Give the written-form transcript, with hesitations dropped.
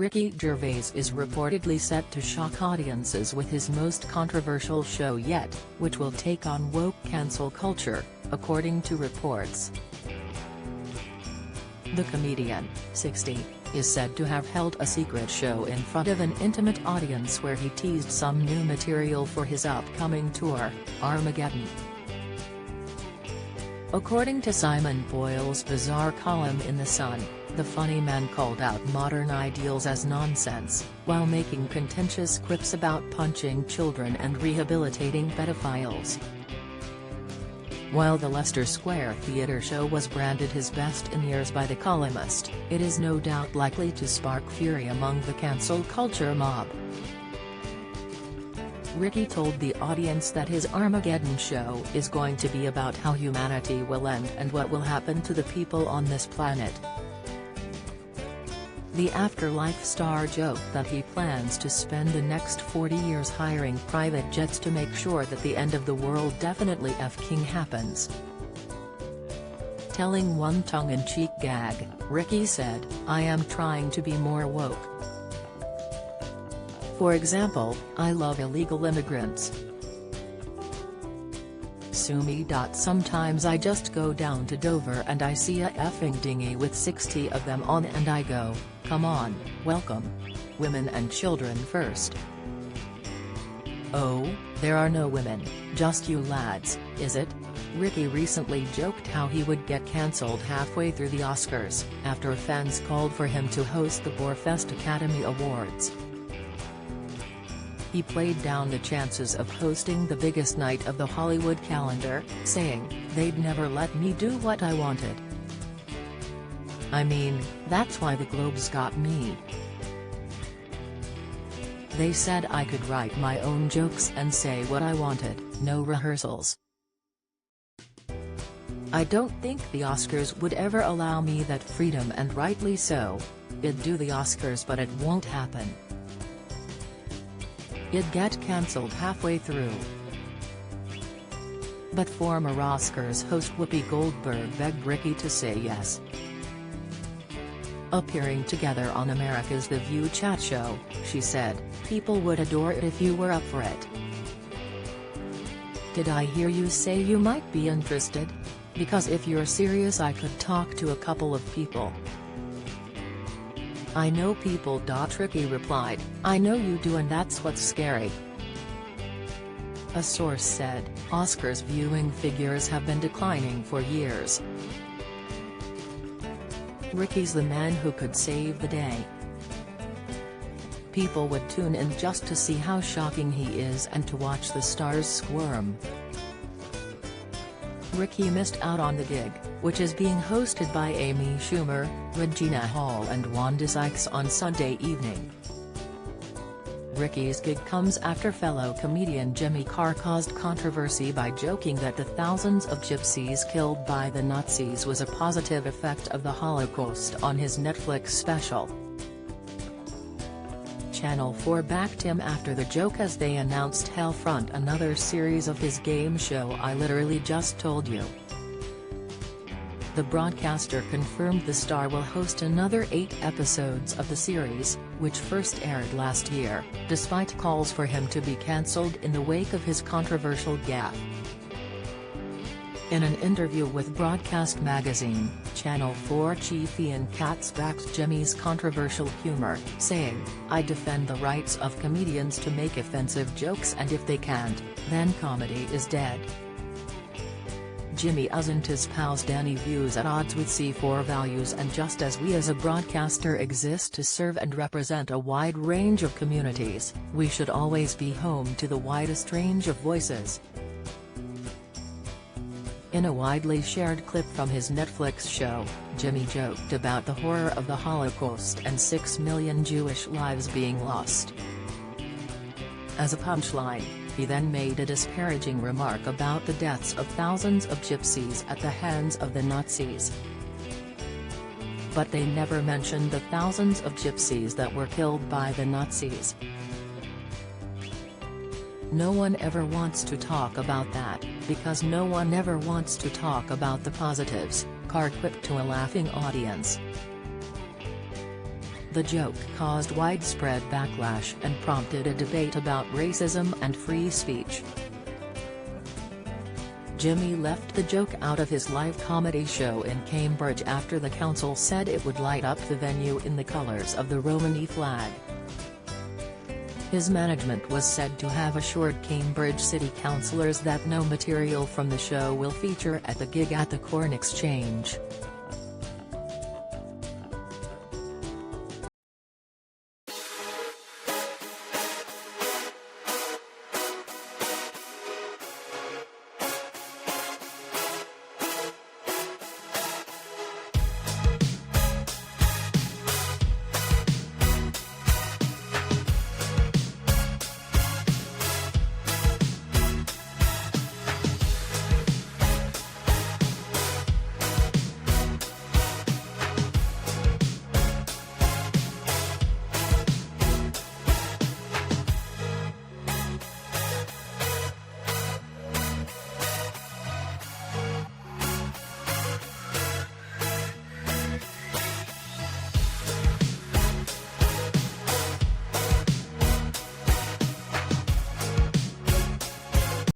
Ricky Gervais is reportedly set to shock audiences with his most controversial show yet, which will take on woke cancel culture, according to reports. The comedian, 60, is said to have held a secret show in front of an intimate audience where he teased some new material for his upcoming tour, Armageddon. According to Simon Boyle's bizarre column in The Sun, the funny man called out modern ideals as nonsense, while making contentious quips about punching children and rehabilitating pedophiles. While the Leicester Square Theatre show was branded his best in years by the columnist, it is no doubt likely to spark fury among the cancel culture mob. Ricky told the audience that his Armageddon show is going to be about how humanity will end and what will happen to the people on this planet. The Afterlife star joked that he plans to spend the next 40 years hiring private jets to make sure that the end of the world definitely f***ing happens. Telling one tongue-in-cheek gag, Ricky said, "I am trying to be more woke. For example, I love illegal immigrants. Sue me. Sometimes I just go down to Dover and I see a effing dinghy with 60 of them on and I go, come on, welcome. Women and children first. Oh, there are no women, just you lads, is it?" Ricky recently joked how he would get cancelled halfway through the Oscars, after fans called for him to host the Borefest Academy Awards. He played down the chances of hosting the biggest night of the Hollywood calendar, saying, "They'd never let me do what I wanted. I mean, that's why the Globes got me. They said I could write my own jokes and say what I wanted, no rehearsals. I don't think the Oscars would ever allow me that freedom, and rightly so. It'd do the Oscars but it won't happen. It'd get cancelled halfway through." But former Oscars host Whoopi Goldberg begged Ricky to say yes. Appearing together on America's The View chat show, she said, "People would adore it if you were up for it. Did I hear you say you might be interested? Because if you're serious I could talk to a couple of people." "I know people." Ricky replied, "I know you do, and that's what's scary." A source said, Oscars viewing figures have been declining for years. Ricky's the man who could save the day. People would tune in just to see how shocking he is and to watch the stars squirm. Ricky missed out on the gig, which is being hosted by Amy Schumer, Regina Hall and Wanda Sykes on Sunday evening. Ricky's gig comes after fellow comedian Jimmy Carr caused controversy by joking that the thousands of gypsies killed by the Nazis was a positive effect of the Holocaust on his Netflix special. Channel 4 backed him after the joke as they announced Hellfront, another series of his game show I Literally Just Told You. The broadcaster confirmed the star will host another 8 episodes of the series, which first aired last year, despite calls for him to be cancelled in the wake of his controversial gaffe. In an interview with Broadcast Magazine, Channel 4 chief Ian Katz backed Jimmy's controversial humor, saying, "I defend the rights of comedians to make offensive jokes, and if they can't, then comedy is dead." Jimmy isn't his pals Danny views at odds with C4 values, and just as we as a broadcaster exist to serve and represent a wide range of communities, we should always be home to the widest range of voices. In a widely shared clip from his Netflix show, Jimmy joked about the horror of the Holocaust and 6 million Jewish lives being lost. As a punchline, he then made a disparaging remark about the deaths of thousands of gypsies at the hands of the Nazis. But they never mentioned the thousands of gypsies that were killed by the Nazis. No one ever wants to talk about that, because no one ever wants to talk about the positives, Carr quipped to a laughing audience. The joke caused widespread backlash and prompted a debate about racism and free speech. Jimmy left the joke out of his live comedy show in Cambridge after the council said it would light up the venue in the colours of the Romani flag. His management was said to have assured Cambridge city councillors that no material from the show will feature at the gig at the Corn Exchange.